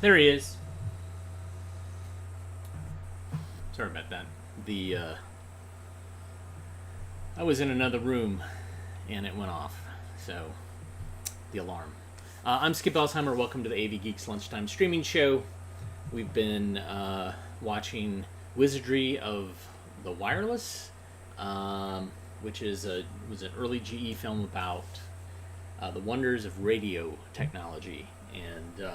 There he is. Sorry about that. I was in another room and it went off. So, the alarm. I'm Skip Alzheimer. Welcome to the AV Geeks Lunchtime streaming show. We've been watching Wizardry of the Wireless, which was an early GE film about the wonders of radio technology, and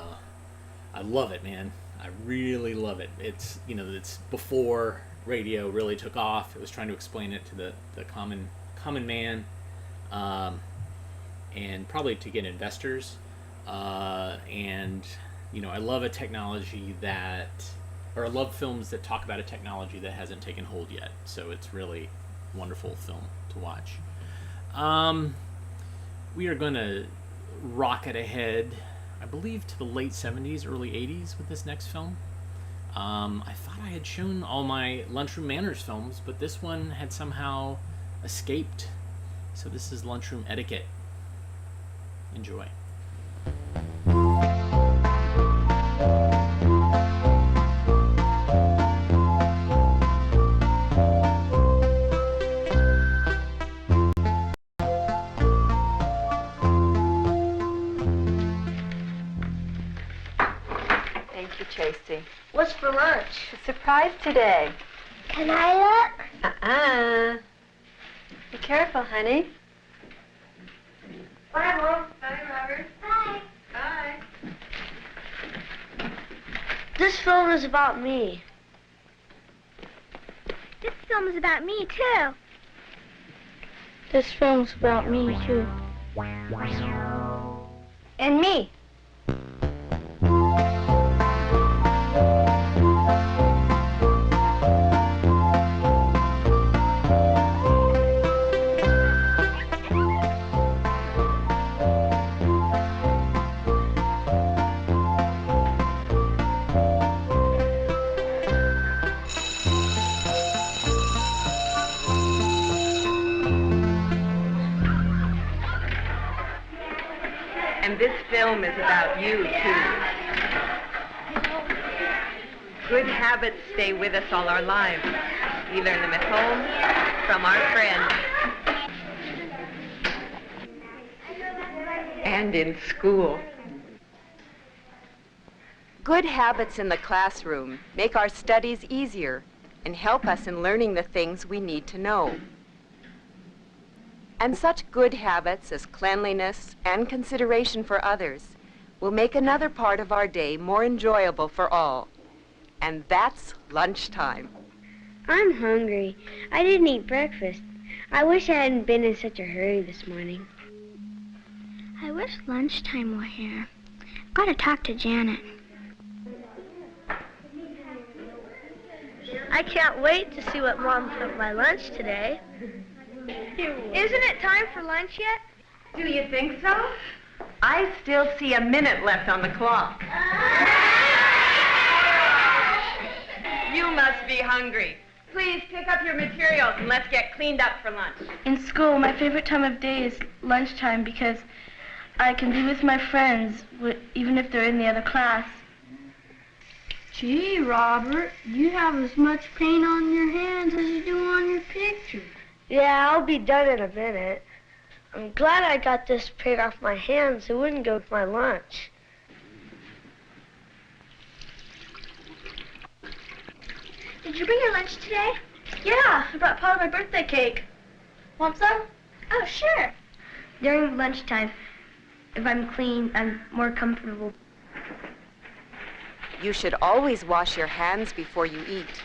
I love it, man. I really love it. It's before radio really took off. It was trying to explain it to the common man, and probably to get investors. And I love a technology I love films that talk about a technology that hasn't taken hold yet. So it's really a wonderful film to watch. We are going to rocket ahead, I believe, to the late 70s, early 80s with this next film. I thought I had shown all my Lunchroom Manners films, but this one had somehow escaped. So this is Lunchroom Etiquette. Enjoy. Tracy. What's for lunch? A surprise today. Can I look? Be careful, honey. Bye, Mom. Bye, Robert. Bye. Bye. This film is about me. This film is about me, too. This film's about me, too. And me. And this film is about you, too. Good habits stay with us all our lives. We learn them at home, from our friends, and in school. Good habits in the classroom make our studies easier and help us in learning the things we need to know. And such good habits as cleanliness and consideration for others will make another part of our day more enjoyable for all. And that's lunchtime. I'm hungry. I didn't eat breakfast. I wish I hadn't been in such a hurry this morning. I wish lunchtime were here. I've got to talk to Janet. I can't wait to see what Mom put in my lunch today. Isn't it time for lunch yet? Do you think so? I still see a minute left on the clock. You must be hungry. Please pick up your materials and let's get cleaned up for lunch. In school, my favorite time of day is lunchtime because I can be with my friends, even if they're in the other class. Gee, Robert, you have as much paint on your hands as you do on your picture. Yeah, I'll be done in a minute. I'm glad I got this paint off my hands. It wouldn't go with my lunch. Did you bring your lunch today? Yeah, I brought part of my birthday cake. Want some? Oh, sure. During lunchtime, if I'm clean, I'm more comfortable. You should always wash your hands before you eat.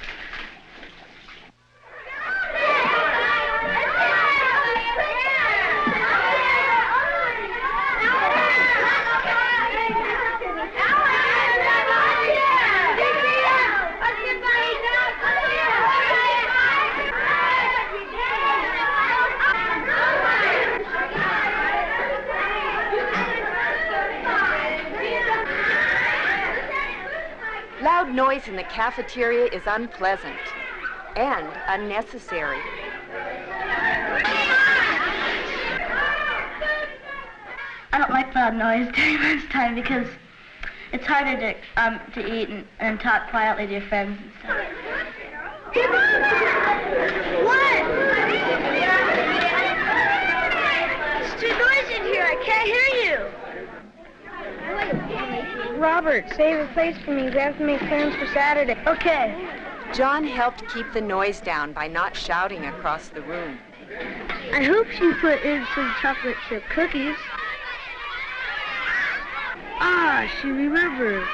Loud noise in the cafeteria is unpleasant and unnecessary. I don't like loud noise during lunchtime because it's harder to eat and talk quietly to your friends and stuff. What? It's too noisy in here. I can't hear you. Robert, save a place for me. We have to make plans for Saturday. Okay. John helped keep the noise down by not shouting across the room. I hope she put in some chocolate chip cookies. Ah, she remembered.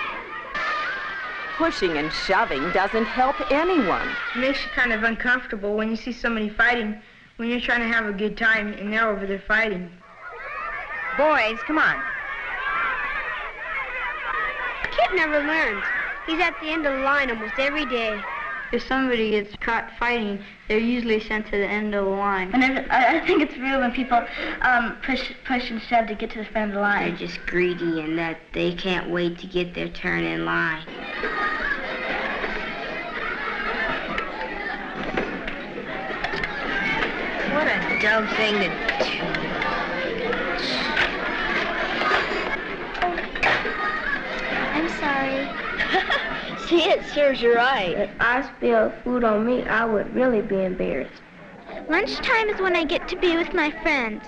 Pushing and shoving doesn't help anyone. It makes you kind of uncomfortable when you see somebody fighting when you're trying to have a good time and they're over there fighting. Boys, come on. Kip never learns. He's at the end of the line almost every day. If somebody gets caught fighting, they're usually sent to the end of the line. And I think it's real when people push and shove to get to the front of the line. They're just greedy and that they can't wait to get their turn in line. What a dumb thing to do. I'm sorry. See, it serves you right. If I spilled food on me, I would really be embarrassed. Lunchtime is when I get to be with my friends.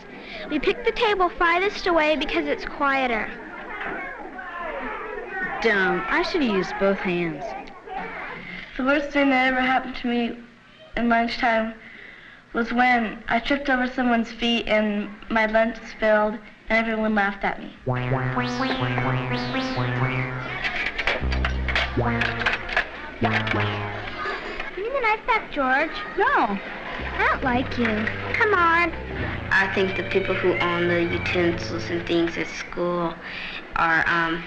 We pick the table farthest away because it's quieter. Dumb. I should have used both hands. The worst thing that ever happened to me in lunchtime was when I tripped over someone's feet and my lunch spilled and everyone laughed at me. Give me the knife back, George. No, I don't like you. Come on. I think the people who own the utensils and things at school are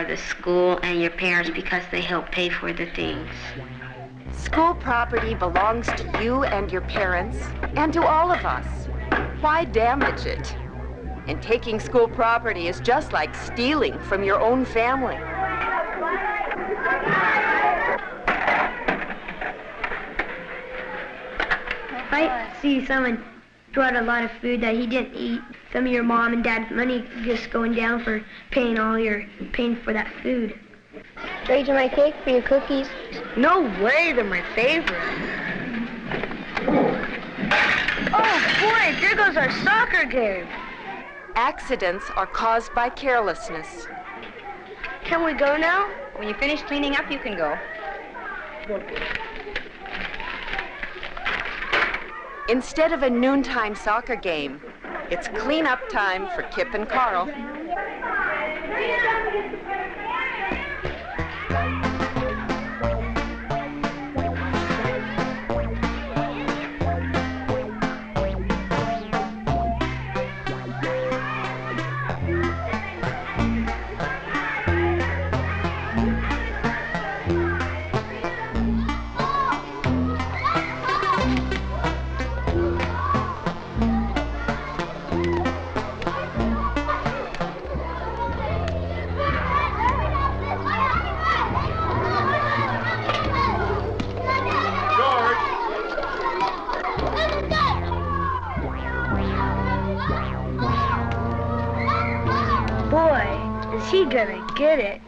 the school and your parents because they help pay for the things. School property belongs to you and your parents and to all of us. Why damage it? And taking school property is just like stealing from your own family. I see someone brought a lot of food that he didn't eat. Some of your mom and dad's money just going down for paying for that food. Trade my cake for your cookies? No way, they're my favorite. Oh boy, there goes our soccer game. Accidents are caused by carelessness. Can we go now? When you finish cleaning up, you can go. Instead of a noontime soccer game, it's cleanup time for Kip and Carl. Gonna get it.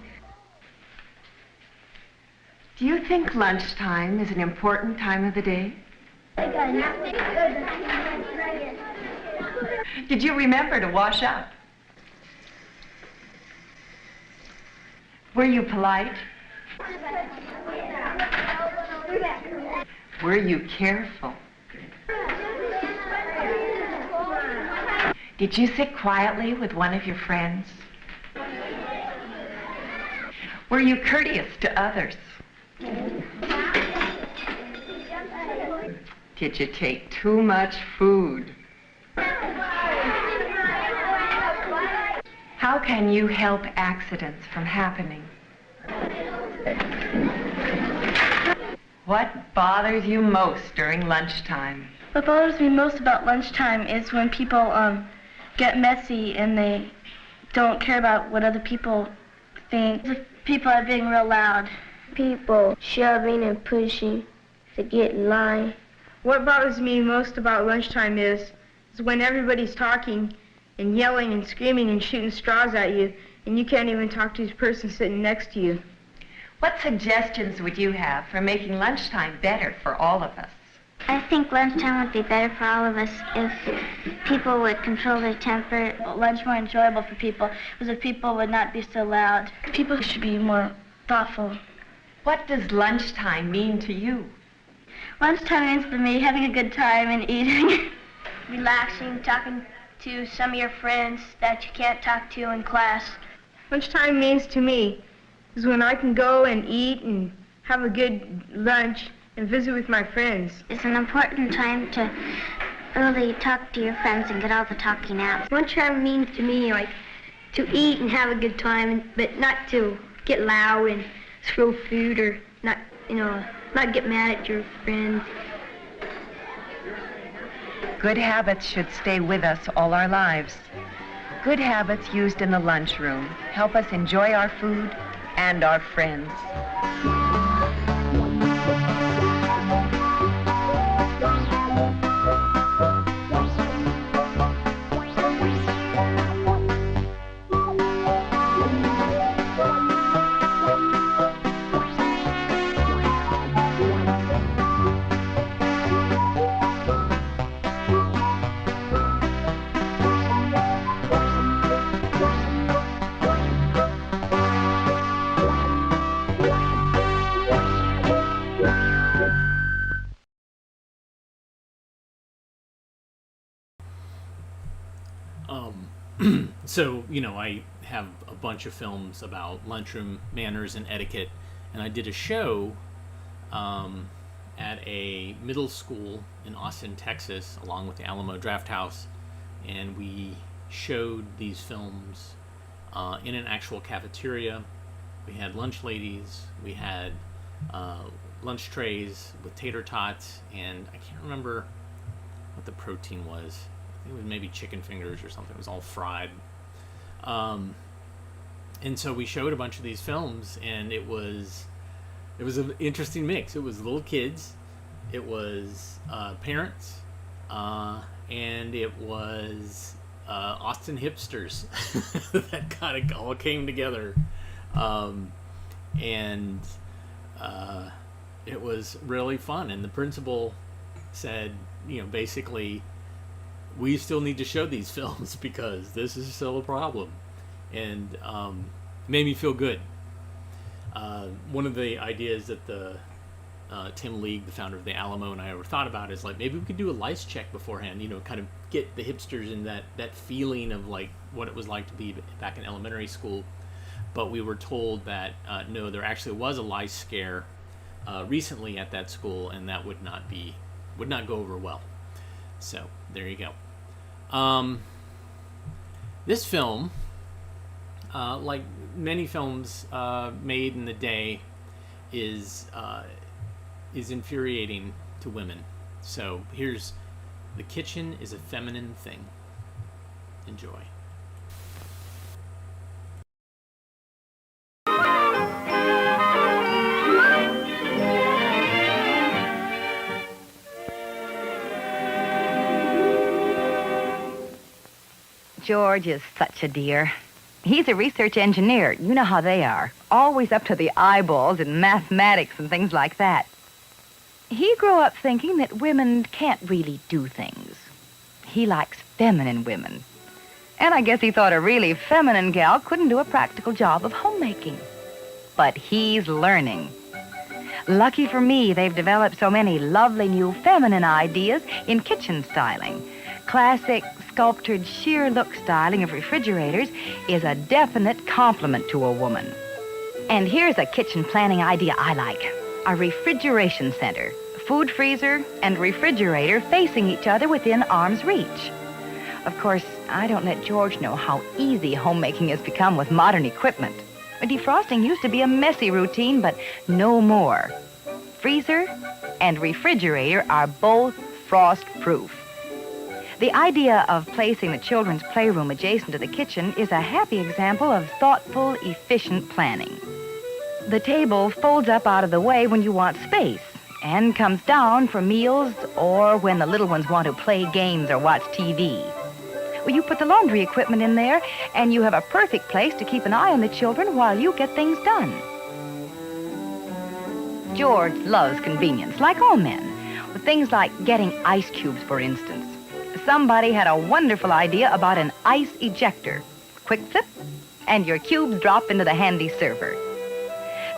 Do you think lunchtime is an important time of the day? Did you remember to wash up? Were you polite? Were you careful? Did you sit quietly with one of your friends? Were you courteous to others? Did you take too much food? How can you help accidents from happening? What bothers you most during lunchtime? What bothers me most about lunchtime is when people get messy and they don't care about what other people think. People are being real loud. People shoving and pushing to get in line. What bothers me most about lunchtime is when everybody's talking and yelling and screaming and shooting straws at you and you can't even talk to this person sitting next to you. What suggestions would you have for making lunchtime better for all of us? I think lunchtime would be better for all of us if people would control their temper. Lunch more enjoyable for people was if people would not be so loud. People should be more thoughtful. What does lunchtime mean to you? Lunchtime means for me having a good time and eating. Relaxing, talking to some of your friends that you can't talk to in class. Lunchtime means to me is when I can go and eat and have a good lunch and visit with my friends. It's an important time to really talk to your friends and get all the talking out. Lunchtime means to me like to eat and have a good time, but not to get loud and throw food or not, not get mad at your friends. Good habits should stay with us all our lives. Good habits used in the lunchroom help us enjoy our food and our friends. So, I have a bunch of films about lunchroom manners and etiquette, and I did a show at a middle school in Austin, Texas, along with the Alamo Drafthouse, and we showed these films in an actual cafeteria. We had lunch ladies, we had lunch trays with tater tots, and I can't remember what the protein was. I think it was maybe chicken fingers or something. It was all fried. And so we showed a bunch of these films, and it was an interesting mix. It was little kids, it was parents, and it was Austin hipsters that kind of all came together. And it was really fun. And the principal said, basically, we still need to show these films because this is still a problem. And made me feel good. One of the ideas that Tim League, the founder of the Alamo, and I ever thought about is like, maybe we could do a lice check beforehand, kind of get the hipsters in that feeling of like what it was like to be back in elementary school. But we were told that no, there actually was a lice scare recently at that school, and that would not go over well. So there you go. This film, like many films made in the day, is infuriating to women. So here's The Kitchen is a Feminine Thing. Enjoy. George is such a dear. He's a research engineer. You know how they are. Always up to the eyeballs in mathematics and things like that. He grew up thinking that women can't really do things. He likes feminine women. And I guess he thought a really feminine gal couldn't do a practical job of homemaking. But he's learning. Lucky for me, they've developed so many lovely new feminine ideas in kitchen styling. Classic, sculptured, sheer look styling of refrigerators is a definite compliment to a woman. And here's a kitchen planning idea I like. A refrigeration center, food freezer and refrigerator facing each other within arm's reach. Of course, I don't let George know how easy homemaking has become with modern equipment. Defrosting used to be a messy routine, but no more. Freezer and refrigerator are both frost-proof. The idea of placing the children's playroom adjacent to the kitchen is a happy example of thoughtful, efficient planning. The table folds up out of the way when you want space and comes down for meals or when the little ones want to play games or watch TV. Well, you put the laundry equipment in there, and you have a perfect place to keep an eye on the children while you get things done. George loves convenience, like all men, with things like getting ice cubes, for instance. Somebody had a wonderful idea about an ice ejector. Quick flip, and your cubes drop into the handy server.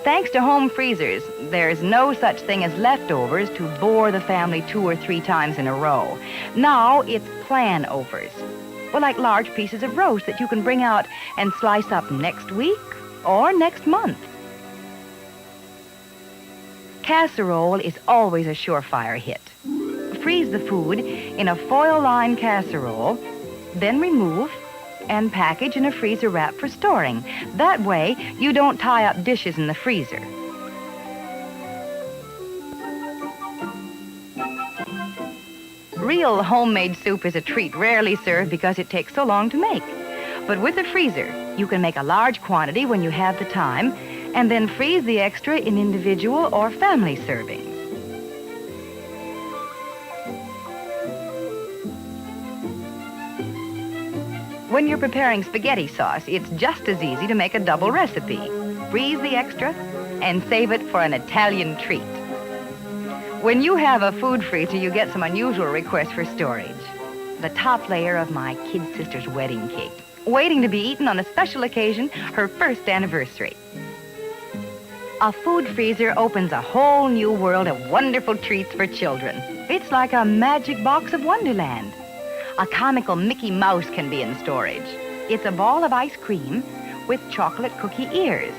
Thanks to home freezers, there's no such thing as leftovers to bore the family 2 or 3 times in a row. Now it's plan-overs. Well, like large pieces of roast that you can bring out and slice up next week or next month. Casserole is always a surefire hit. Freeze the food in a foil-lined casserole, then remove and package in a freezer wrap for storing. That way, you don't tie up dishes in the freezer. Real homemade soup is a treat rarely served because it takes so long to make. But with a freezer, you can make a large quantity when you have the time, and then freeze the extra in individual or family servings. When you're preparing spaghetti sauce, it's just as easy to make a double recipe. Freeze the extra and save it for an Italian treat. When you have a food freezer, you get some unusual requests for storage. The top layer of my kid sister's wedding cake, waiting to be eaten on a special occasion, her first anniversary. A food freezer opens a whole new world of wonderful treats for children. It's like a magic box of Wonderland. A comical Mickey Mouse can be in storage. It's a ball of ice cream with chocolate cookie ears.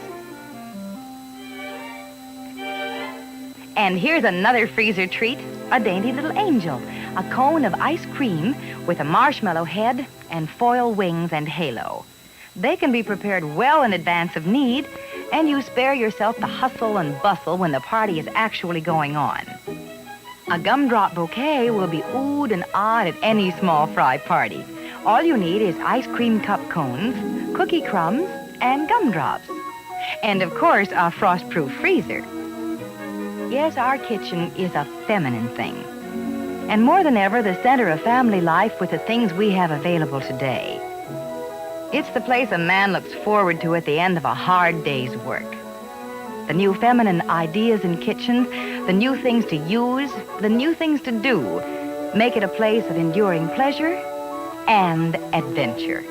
And here's another freezer treat, a dainty little angel, a cone of ice cream with a marshmallow head and foil wings and halo. They can be prepared well in advance of need, and you spare yourself the hustle and bustle when the party is actually going on. A gumdrop bouquet will be oohed and awed at any small fry party. All you need is ice cream cup cones, cookie crumbs, and gumdrops. And, of course, a frost-proof freezer. Yes, our kitchen is a feminine thing. And more than ever, the center of family life with the things we have available today. It's the place a man looks forward to at the end of a hard day's work. The new feminine ideas in kitchens, the new things to use, the new things to do, make it a place of enduring pleasure and adventure.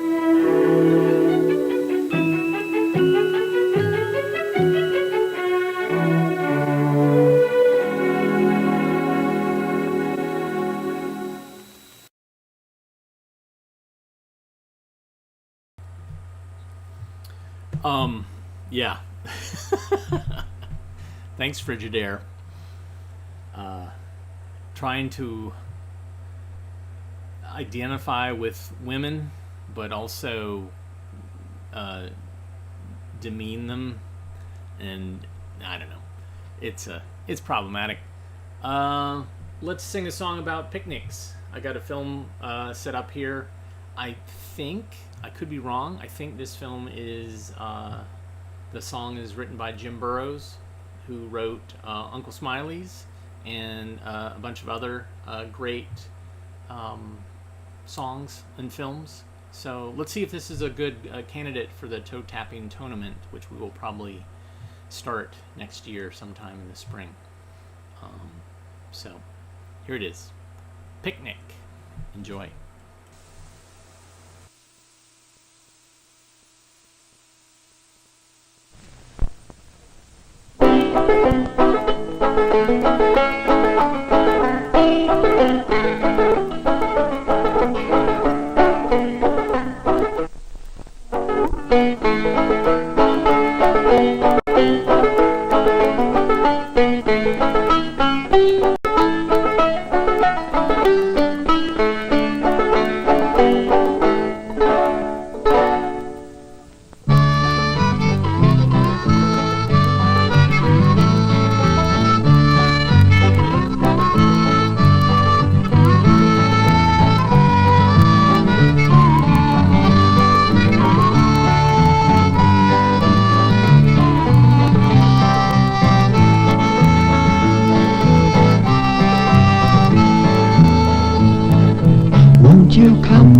Yeah. Thanks, Frigidaire. Trying to identify with women, but also demean them, and I don't know. It's problematic. Let's sing a song about picnics. I got a film set up here. I think, I could be wrong, I think this film is, the song is written by Jim Burrows, who wrote Uncle Smiley's and a bunch of other great songs and films. So let's see if this is a good candidate for the toe tapping tournament, which we will probably start next year sometime in the spring. So here it is. Picnic. Enjoy.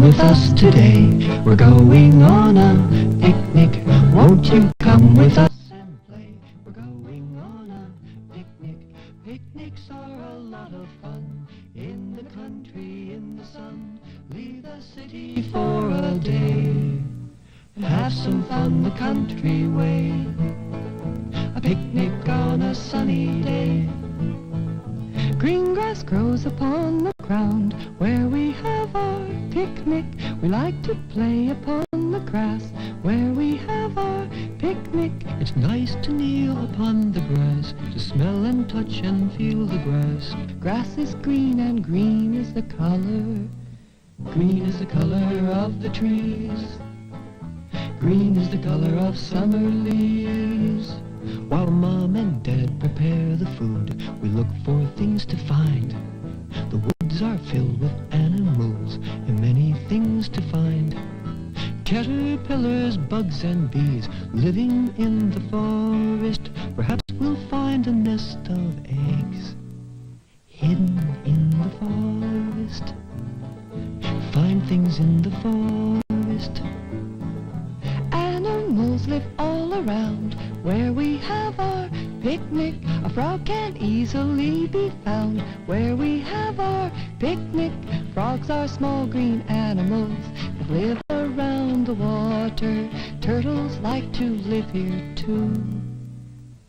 come with us today. We're going on a picnic. Won't you come with us and play? We're going on a picnic. Picnics are a lot of fun. In the country, in the sun. Leave the city for a day. Have some fun the country way. A picnic on a sunny day. Green grass grows upon the ground where we have our picnic. We like to play upon the grass where we have our picnic. It's nice to kneel upon the grass, to smell and touch and feel the grass. Grass is green and green is the color. Green is the color of the trees. Green is the color of summer leaves. While Mom and Dad prepare the food, we look for things to find. The woods are filled with animals and many things to find. Caterpillars, bugs and bees living in the forest. Perhaps we'll find a nest of eggs hidden in the forest. Find things in the forest. Animals live all around where we have our picnic. A frog can easily be found where we have our picnic. Frogs are small green animals that live around the water. Turtles like to live here too,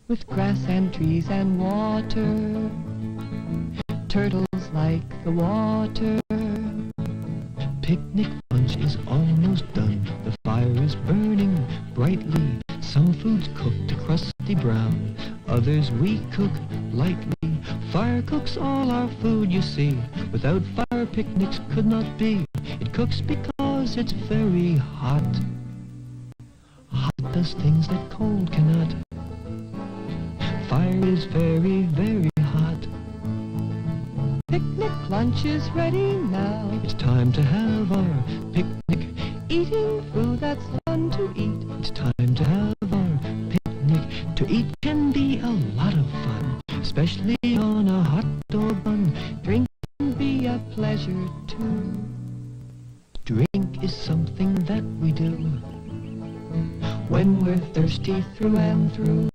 with grass and trees and water. Turtles like the water. Picnic lunch is almost done. The fire is burning brightly. Some foods cooked a crusty brown. Others we cook lightly. Fire cooks all our food, you see. Without fire, picnics could not be. It cooks because it's very hot. Hot does things that cold cannot. Fire is very, very hot. Picnic lunch is ready now. It's time to have our picnic. Eating food that's fun to eat. It's time to have our picnic. To eat can be a lot of fun, especially on a hot dog bun. Drink can be a pleasure too. Drink is something that we do when we're thirsty through and through.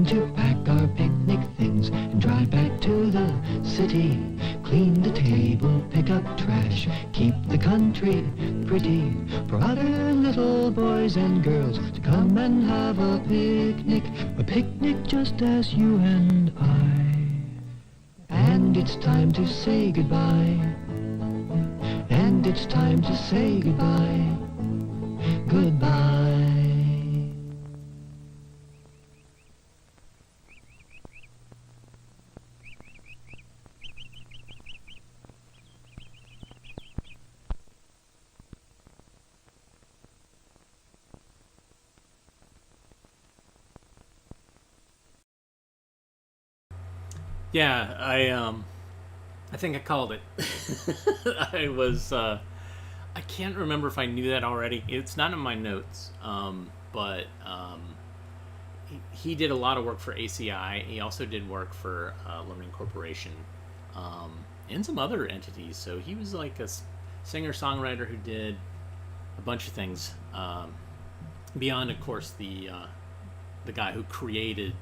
going to pack our picnic things and drive back to the city. Clean the table, pick up trash, keep the country pretty for other little boys and girls to come and have a picnic just as you and I. And it's time to say goodbye. And it's time to say goodbye. Goodbye. Yeah, I think I called it. I can't remember if I knew that already. It's not in my notes, but he did a lot of work for ACI. He also did work for Learning Corporation and some other entities. So he was like a singer-songwriter who did a bunch of things beyond, of course, the guy who created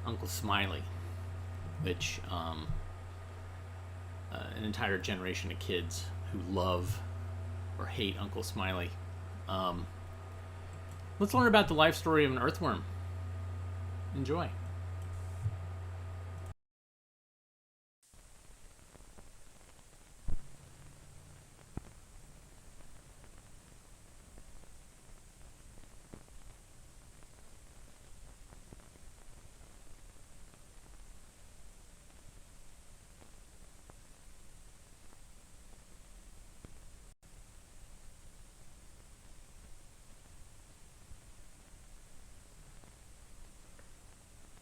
Uncle Smiley, which an entire generation of kids who love or hate Uncle Smiley. Let's learn about the life story of an earthworm. Enjoy.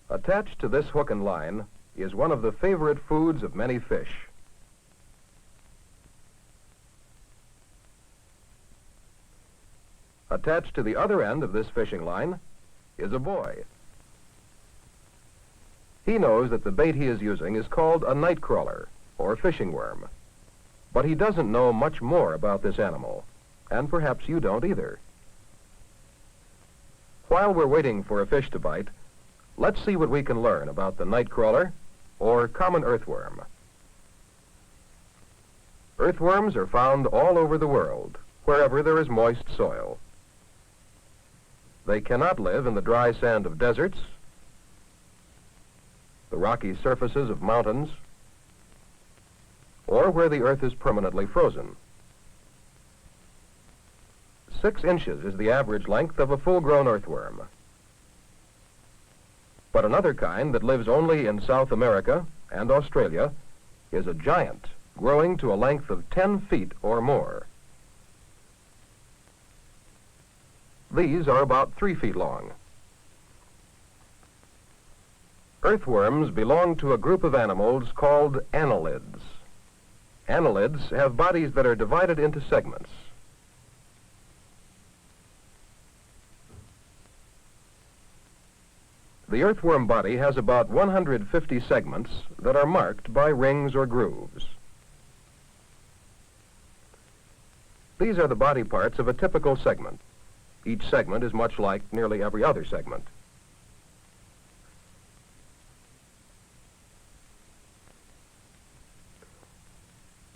Attached to this hook and line is one of the favorite foods of many fish. Attached to the other end of this fishing line is a boy. He knows that the bait he is using is called a night crawler, or fishing worm. But he doesn't know much more about this animal, and perhaps you don't either. While we're waiting for a fish to bite, let's see what we can learn about the night crawler, or common earthworm. Earthworms are found all over the world, wherever there is moist soil. They cannot live in the dry sand of deserts, the rocky surfaces of mountains, or where the earth is permanently frozen. 6 inches is the average length of a full-grown earthworm. But another kind that lives only in South America and Australia is a giant, growing to a length of 10 feet or more. These are about 3 feet long. Earthworms belong to a group of animals called annelids. Annelids have bodies that are divided into segments. The earthworm body has about 150 segments that are marked by rings or grooves. These are the body parts of a typical segment. Each segment is much like nearly every other segment.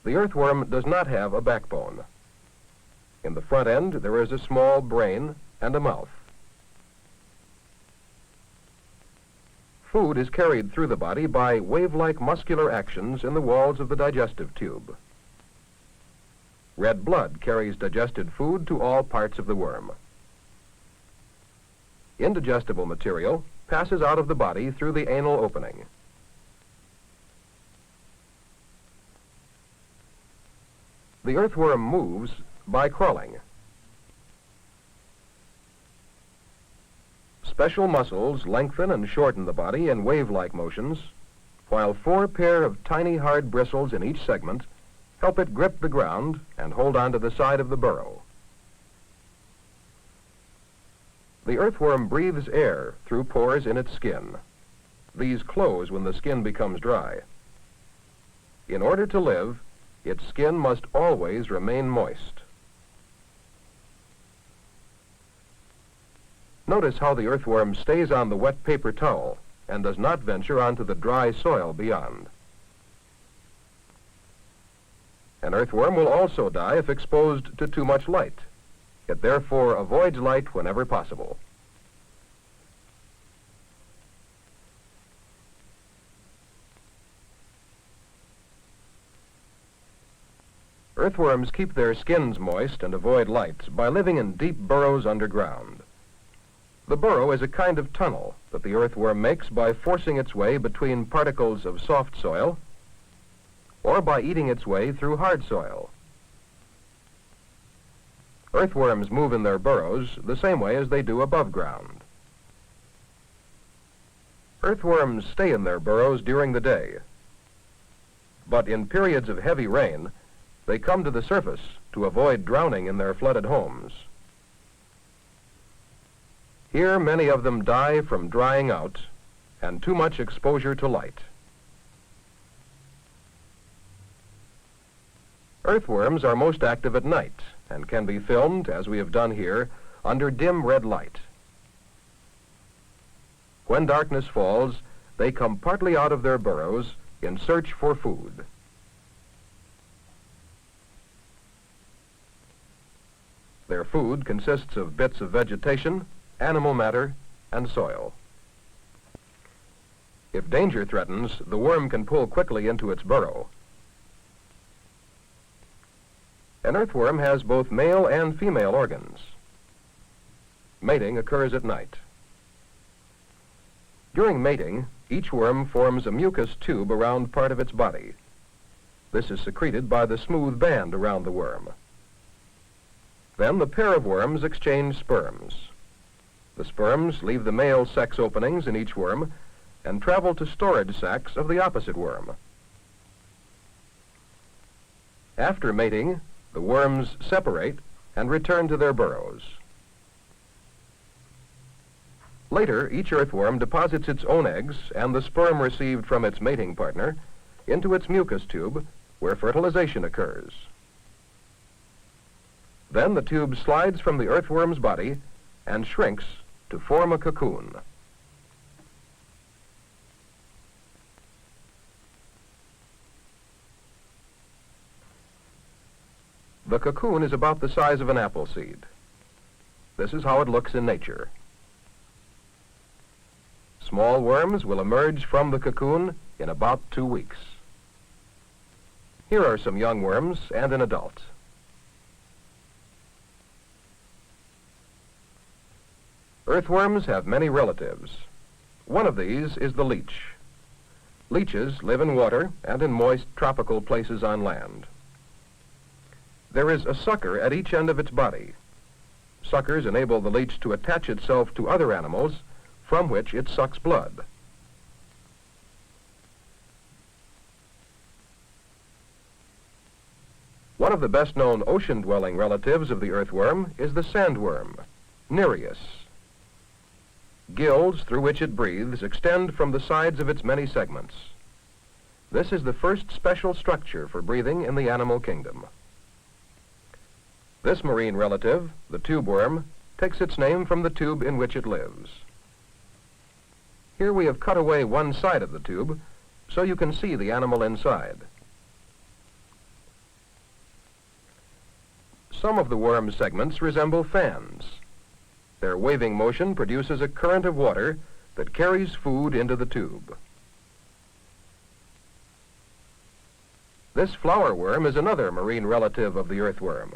The earthworm does not have a backbone. In the front end, there is a small brain and a mouth. Food is carried through the body by wave-like muscular actions in the walls of the digestive tube. Red blood carries digested food to all parts of the worm. Indigestible material passes out of the body through the anal opening. The earthworm moves by crawling. Special muscles lengthen and shorten the body in wave-like motions, while 4 pair of tiny hard bristles in each segment help it grip the ground and hold on to the side of the burrow. The earthworm breathes air through pores in its skin. These close when the skin becomes dry. In order to live, its skin must always remain moist. Notice how the earthworm stays on the wet paper towel and does not venture onto the dry soil beyond. An earthworm will also die if exposed to too much light. It therefore avoids light whenever possible. Earthworms keep their skins moist and avoid light by living in deep burrows underground. The burrow is a kind of tunnel that the earthworm makes by forcing its way between particles of soft soil or by eating its way through hard soil. Earthworms move in their burrows the same way as they do above ground. Earthworms stay in their burrows during the day, but in periods of heavy rain, they come to the surface to avoid drowning in their flooded homes. Here, many of them die from drying out and too much exposure to light. Earthworms are most active at night and can be filmed, as we have done here, under dim red light. When darkness falls, they come partly out of their burrows in search for food. Their food consists of bits of vegetation, animal matter, and soil. If danger threatens, the worm can pull quickly into its burrow. An earthworm has both male and female organs. Mating occurs at night. During mating, each worm forms a mucus tube around part of its body. This is secreted by the smooth band around the worm. Then the pair of worms exchange sperms. The sperms leave the male sex openings in each worm and travel to storage sacs of the opposite worm. After mating, the worms separate and return to their burrows. Later, each earthworm deposits its own eggs and the sperm received from its mating partner into its mucus tube, where fertilization occurs. Then the tube slides from the earthworm's body and shrinks to form a cocoon. The cocoon is about the size of an apple seed. This is how it looks in nature. Small worms will emerge from the cocoon in about 2 weeks. Here are some young worms and an adult. Earthworms have many relatives. One of these is the leech. Leeches live in water and in moist tropical places on land. There is a sucker at each end of its body. Suckers enable the leech to attach itself to other animals from which it sucks blood. One of the best-known ocean-dwelling relatives of the earthworm is the sandworm, Nereus. Gills through which it breathes extend from the sides of its many segments. This is the first special structure for breathing in the animal kingdom. This marine relative, the tube worm, takes its name from the tube in which it lives. Here we have cut away one side of the tube so you can see the animal inside. Some of the worm's segments resemble fans. Their waving motion produces a current of water that carries food into the tube. This flower worm is another marine relative of the earthworm.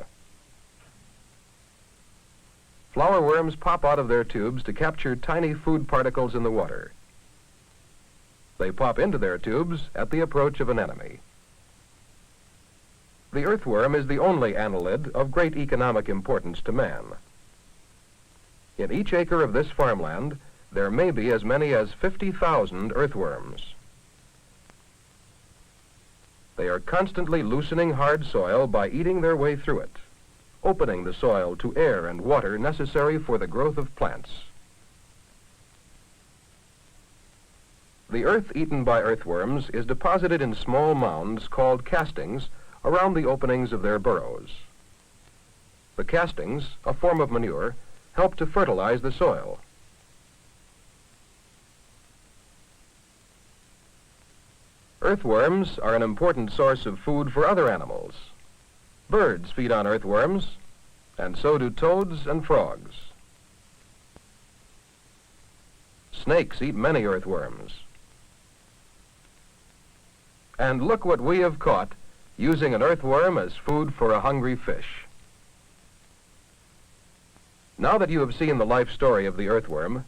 Flower worms pop out of their tubes to capture tiny food particles in the water. They pop into their tubes at the approach of an enemy. The earthworm is the only annelid of great economic importance to man. In each acre of this farmland, there may be as many as 50,000 earthworms. They are constantly loosening hard soil by eating their way through it, opening the soil to air and water necessary for the growth of plants. The earth eaten by earthworms is deposited in small mounds called castings around the openings of their burrows. The castings, a form of manure, help to fertilize the soil. Earthworms are an important source of food for other animals. Birds feed on earthworms, and so do toads and frogs. Snakes eat many earthworms. And look what we have caught using an earthworm as food for a hungry fish. Now that you have seen the life story of the earthworm,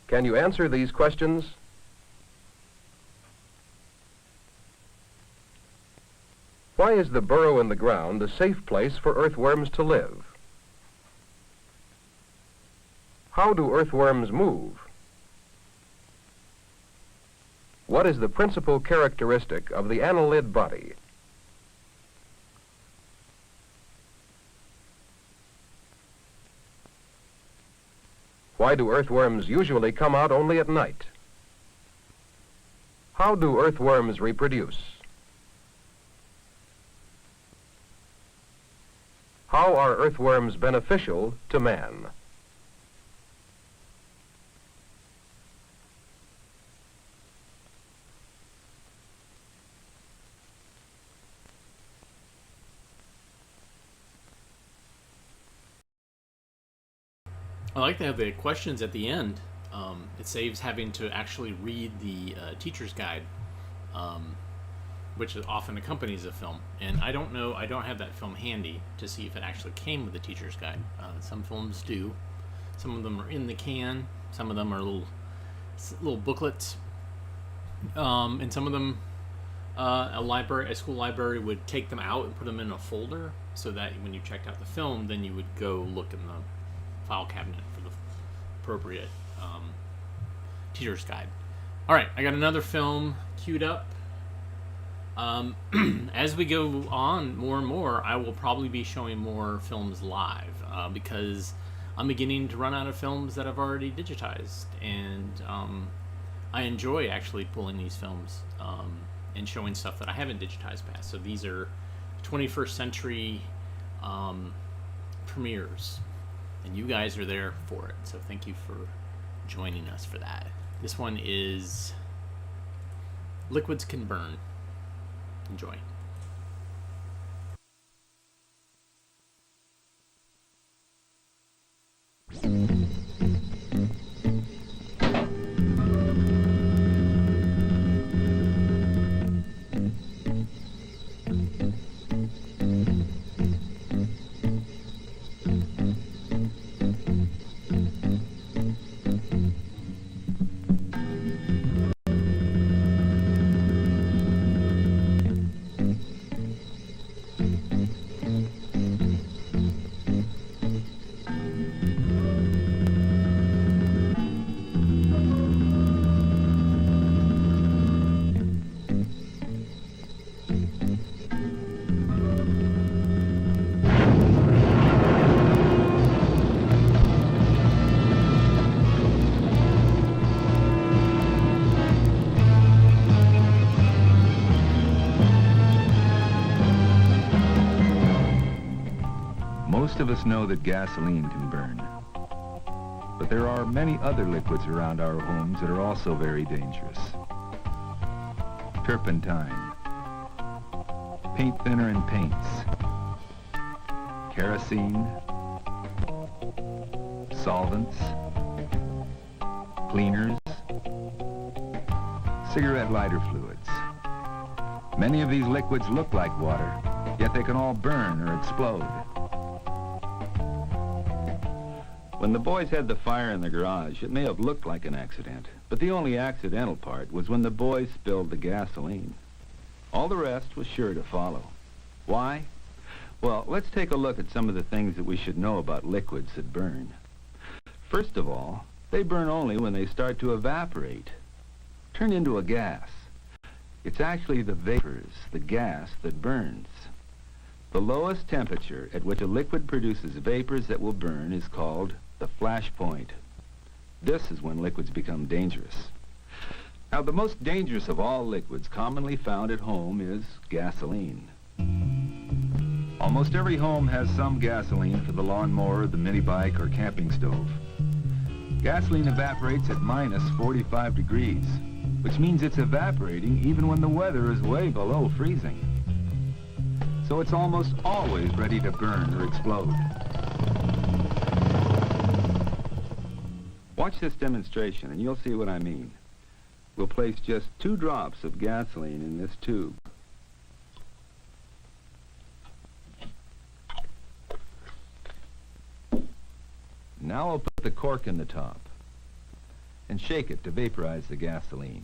can you answer these questions? Why is the burrow in the ground a safe place for earthworms to live? How do earthworms move? What is the principal characteristic of the annelid body? Why do earthworms usually come out only at night? How do earthworms reproduce? How are earthworms beneficial to man? I like to have the questions at the end. It saves having to actually read the teacher's guide, which often accompanies a film. And I don't know, I don't have that film handy to see if it actually came with the teacher's guide. Some films do. Some of them are in the can. Some of them are little booklets. And some of them, a school library would take them out and put them in a folder so that when you checked out the film, then you would go look in the file cabinet for the appropriate teacher's guide. All right, I got another film queued up. As we go on more and more, I will probably be showing more films live because I'm beginning to run out of films that I've already digitized, and I enjoy actually pulling these films and showing stuff that I haven't digitized past. So these are 21st century premieres, and you guys are there for it. So thank you for joining us for that. This one is Liquids Can Burn. Enjoy. Most of us know that gasoline can burn, but there are many other liquids around our homes that are also very dangerous. Turpentine, paint thinner in paints, kerosene, solvents, cleaners, cigarette lighter fluids. Many of these liquids look like water, yet they can all burn or explode. When the boys had the fire in the garage, it may have looked like an accident, but the only accidental part was when the boys spilled the gasoline. All the rest was sure to follow. Why? Well, let's take a look at some of the things that we should know about liquids that burn. First of all, they burn only when they start to evaporate, turn into a gas. It's actually the vapors, the gas, that burns. The lowest temperature at which a liquid produces vapors that will burn is called the flash point. This is when liquids become dangerous. Now, the most dangerous of all liquids commonly found at home is gasoline. Almost every home has some gasoline for the lawnmower, the mini bike, or camping stove. Gasoline evaporates at minus 45 degrees, which means it's evaporating even when the weather is way below freezing. So it's almost always ready to burn or explode. Watch this demonstration and you'll see what I mean. We'll place just 2 drops of gasoline in this tube. Now I'll put the cork in the top and shake it to vaporize the gasoline.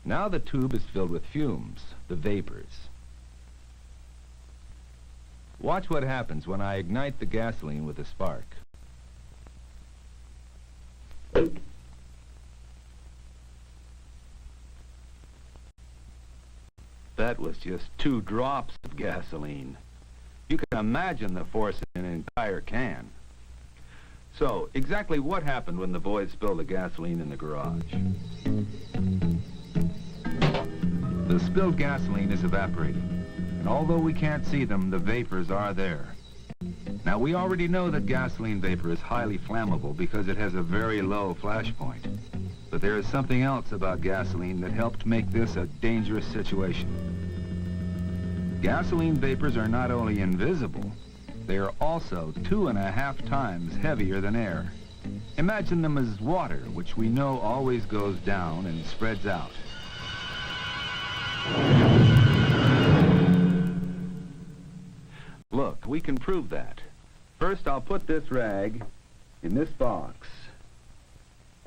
Now the tube is filled with fumes, the vapors. Watch what happens when I ignite the gasoline with a spark. That was just 2 drops of gasoline. You can imagine the force in an entire can. So, exactly what happened when the boys spilled the gasoline in the garage? The spilled gasoline is evaporating, and although we can't see them, the vapors are there. Now, we already know that gasoline vapor is highly flammable because it has a very low flash point. But there is something else about gasoline that helped make this a dangerous situation. Gasoline vapors are not only invisible, they are also 2.5 times heavier than air. Imagine them as water, which we know always goes down and spreads out. Look, we can prove that. First, I'll put this rag in this box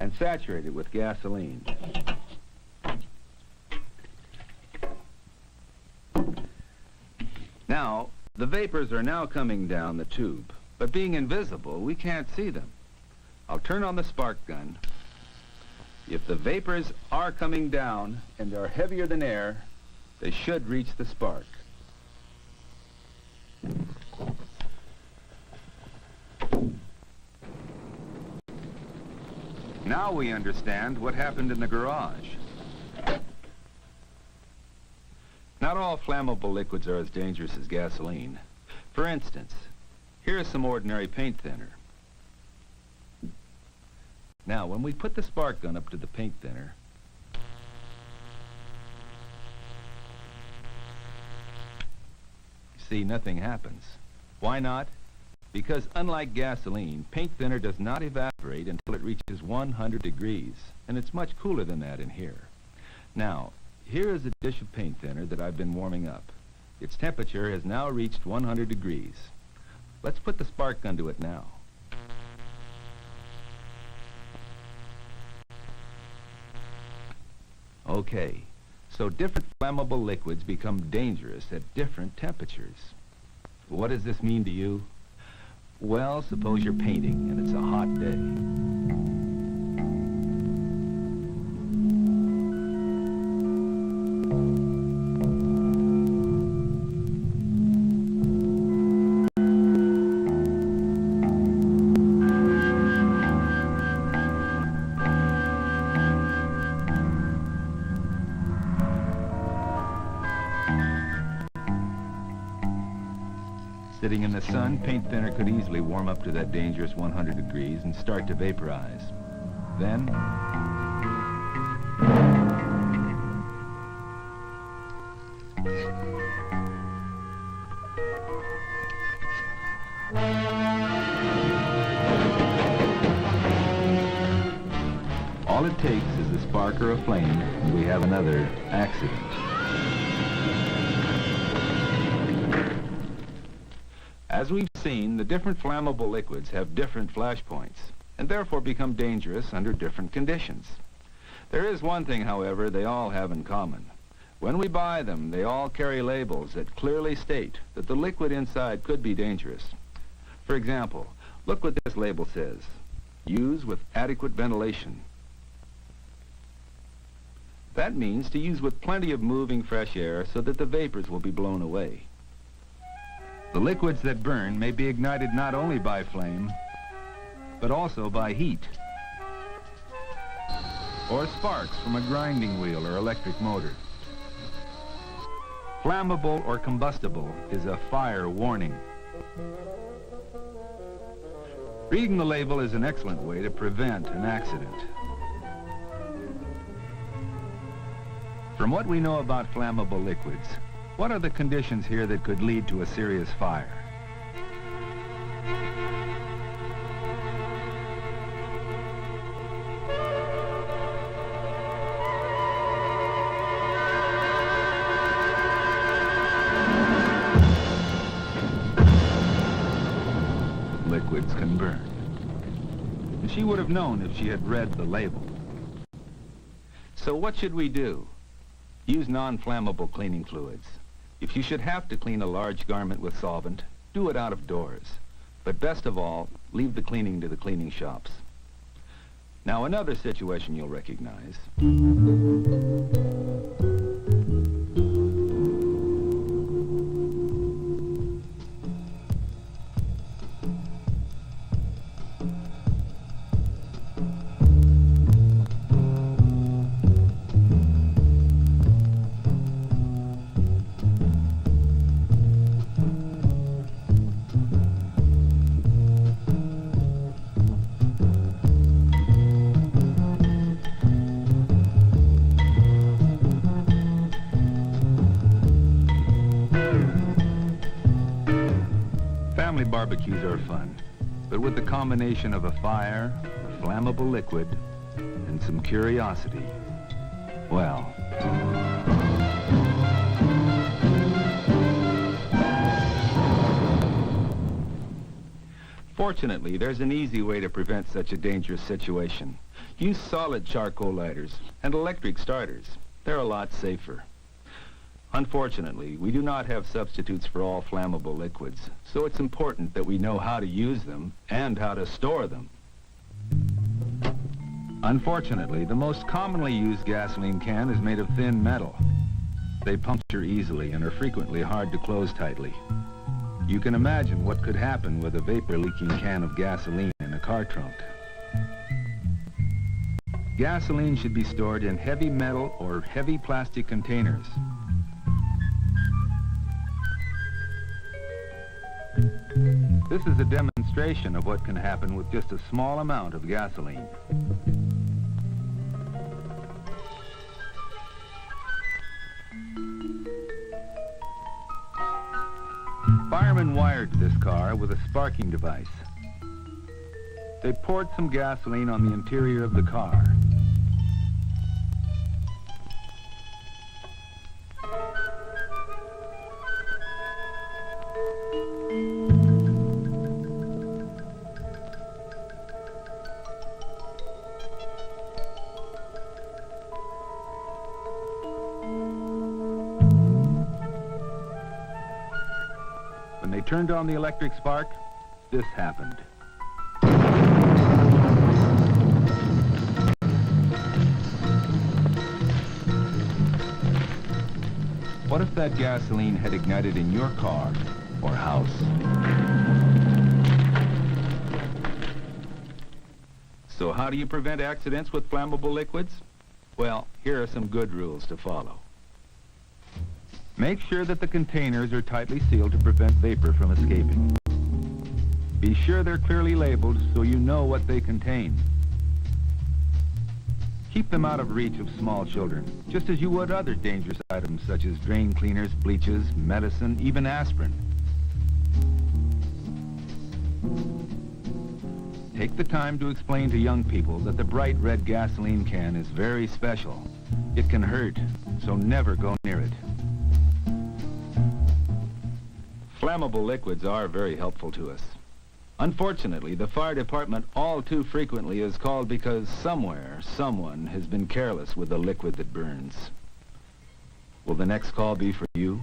and saturate it with gasoline. Now, the vapors are now coming down the tube, but being invisible, we can't see them. I'll turn on the spark gun. If the vapors are coming down and are heavier than air, they should reach the spark. Now we understand what happened in the garage. Not all flammable liquids are as dangerous as gasoline. For instance, here is some ordinary paint thinner. Now, when we put the spark gun up to the paint thinner, you see, nothing happens. Why not? Because unlike gasoline, paint thinner does not evaporate until it reaches 100 degrees, and it's much cooler than that in here. Now, here is a dish of paint thinner that I've been warming up. Its temperature has now reached 100 degrees. Let's put the spark gun to it now. Okay, so different flammable liquids become dangerous at different temperatures. What does this mean to you? Well, suppose you're painting and it's a hot day. Sitting in the sun, paint thinner could easily warm up to that dangerous 100 degrees and start to vaporize. Then, all it takes is a spark or a flame, and we have another accident. As we've seen, the different flammable liquids have different flash points, and therefore become dangerous under different conditions. There is one thing, however, they all have in common. When we buy them, they all carry labels that clearly state that the liquid inside could be dangerous. For example, look what this label says. Use with adequate ventilation. That means to use with plenty of moving fresh air so that the vapors will be blown away. The liquids that burn may be ignited not only by flame, but also by heat, or sparks from a grinding wheel or electric motor. Flammable or combustible is a fire warning. Reading the label is an excellent way to prevent an accident. From what we know about flammable liquids, what are the conditions here that could lead to a serious fire? Liquids can burn. And she would have known if she had read the label. So what should we do? Use non-flammable cleaning fluids. If you should have to clean a large garment with solvent, do it out of doors. But best of all, leave the cleaning to the cleaning shops. Now another situation you'll recognize. Family barbecues are fun, but with the combination of a fire, a flammable liquid, and some curiosity, well... Fortunately, there's an easy way to prevent such a dangerous situation. Use solid charcoal lighters and electric starters. They're a lot safer. Unfortunately, we do not have substitutes for all flammable liquids, so it's important that we know how to use them and how to store them. Unfortunately, the most commonly used gasoline can is made of thin metal. They puncture easily and are frequently hard to close tightly. You can imagine what could happen with a vapor-leaking can of gasoline in a car trunk. Gasoline should be stored in heavy metal or heavy plastic containers. This is a demonstration of what can happen with just a small amount of gasoline. Firemen wired this car with a sparking device. They poured some gasoline on the interior of the car. When they turned on the electric spark, this happened. What if that gasoline had ignited in your car or house? So how do you prevent accidents with flammable liquids? Well, here are some good rules to follow. Make sure that the containers are tightly sealed to prevent vapor from escaping. Be sure they're clearly labeled so you know what they contain. Keep them out of reach of small children, just as you would other dangerous items such as drain cleaners, bleaches, medicine, even aspirin. Take the time to explain to young people that the bright red gasoline can is very special. It can hurt, so never go near it. Flammable liquids are very helpful to us. Unfortunately, the fire department all too frequently is called because somewhere, someone has been careless with the liquid that burns. Will the next call be for you?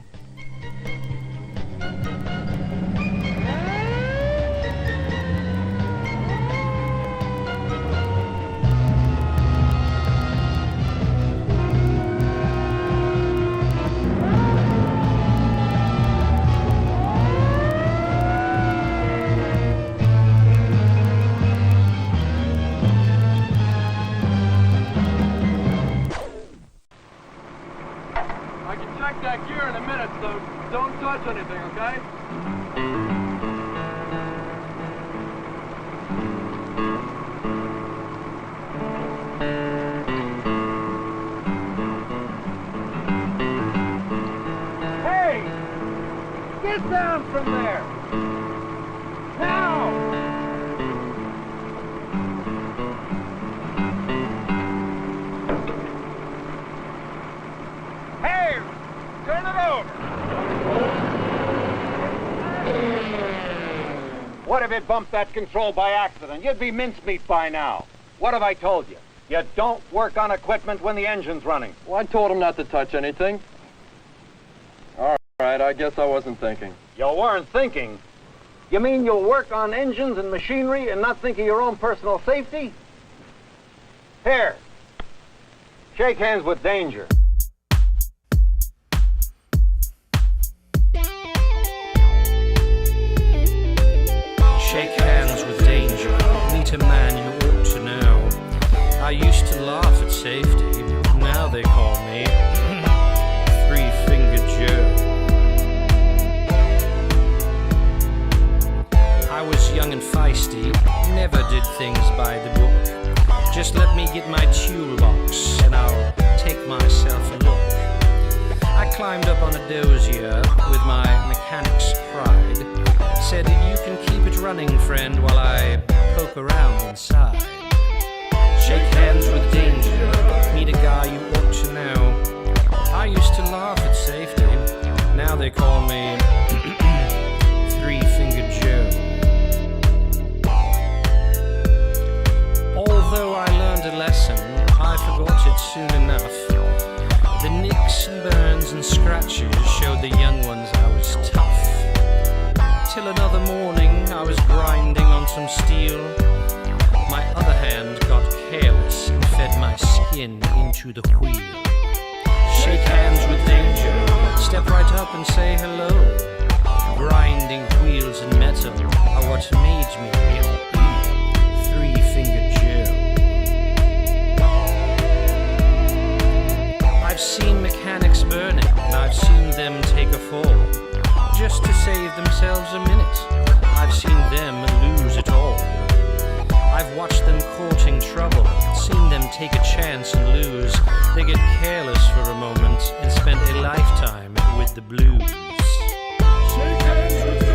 Check that gear in a minute, down from there! Now! Hey! Turn it over! What if it bumped that control by accident? You'd be mincemeat by now. What have I told you? You don't work on equipment when the engine's running. Well, I told him not to touch anything. All right, I guess I wasn't thinking. You weren't thinking? You mean you'll work on engines and machinery and not think of your own personal safety? Here. Shake hands with danger. Shake hands with danger. Meet a man you ought to know. I used to laugh at safety. Now they call me Three-Fingered Joe. I was young and feisty, never did things by the book. Just let me get my toolbox and I'll take myself a look. I climbed up on a dozier with my mechanic's pride. Said, you can keep it running, friend, while I poke around inside. Shake hands with danger, meet a guy you ought to know. I used to laugh at safety, now they call me Three-Fingered Joe. Although I learned a lesson, I forgot it soon enough. The nicks and burns and scratches showed the young ones I was tough. Till another morning I was grinding on some steel. My other hand got careless and fed my skin into the wheel. Shake hands with danger, step right up and say hello. Grinding wheels and metal are what made me Three-Fingered Joe. I've seen mechanics burning and I've seen them take a fall just to save themselves a minute. I've seen them lose it all. I've watched them courting trouble, seen them take a chance and lose. They get careless for a moment and spend a lifetime with the blues. Shake hands with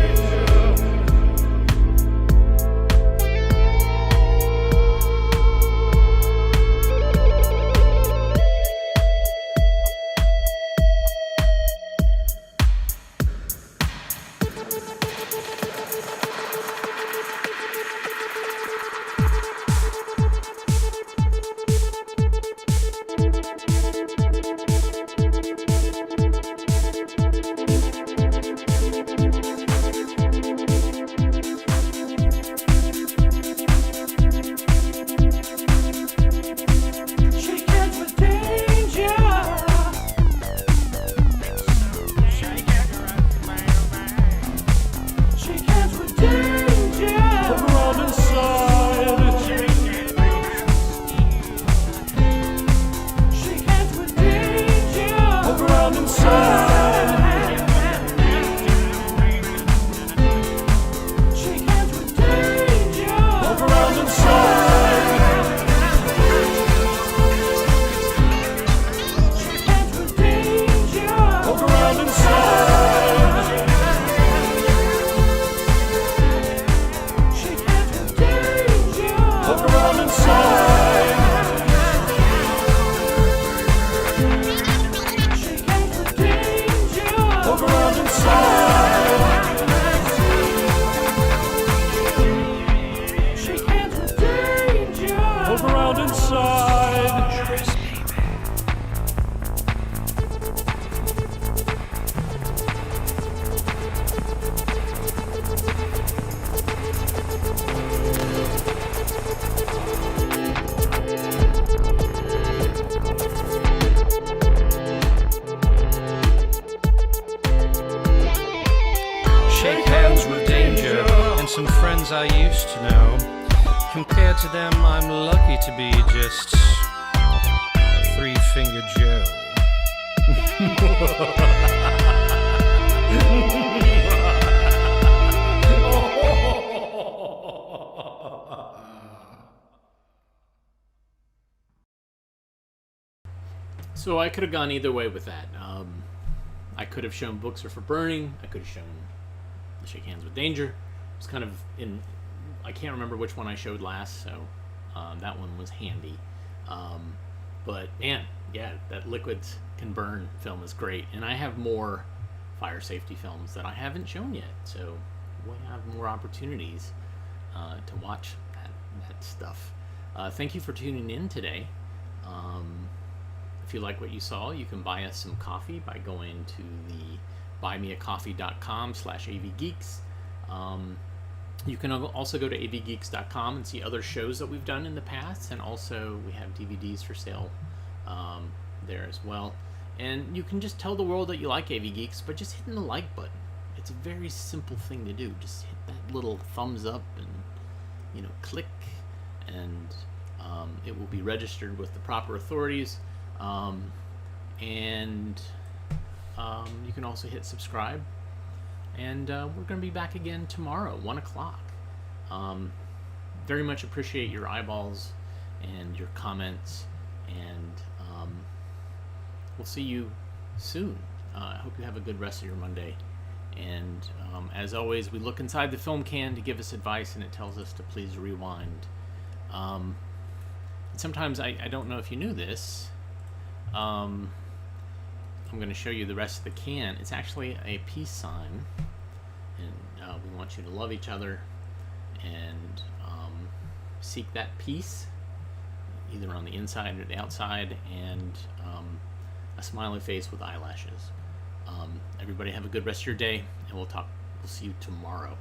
some friends I used to know. Compared to them, I'm lucky to be just Three-Fingered Joe. So I could have gone either way with that. I could have shown books are for burning. I could have shown Shake Hands with Danger. It's kind of in, I can't remember which one I showed last, so that one was handy. But man, yeah, that Liquids Can Burn film is great. And I have more fire safety films that I haven't shown yet, so we'll have more opportunities to watch that stuff. Thank you for tuning in today. If you like what you saw, you can buy us some coffee by going to the buymeacoffee.com/avgeeks. You can also go to avgeeks.com and see other shows that we've done in the past, and also we have DVDs for sale there as well. And you can just tell the world that you like AV Geeks by just hitting the like button. It's a very simple thing to do. Just hit that little thumbs up and, click, and it will be registered with the proper authorities. You can also hit subscribe. And we're going to be back again tomorrow, 1 o'clock. Very much appreciate your eyeballs and your comments, and we'll see you soon. I hope you have a good rest of your Monday. And as always, we look inside the film can to give us advice, and it tells us to please rewind. Sometimes, I don't know if you knew this, I'm going to show you the rest of the can. It's actually a peace sign, and we want you to love each other and seek that peace, either on the inside or the outside, and a smiley face with eyelashes. Everybody have a good rest of your day, and we'll see you tomorrow.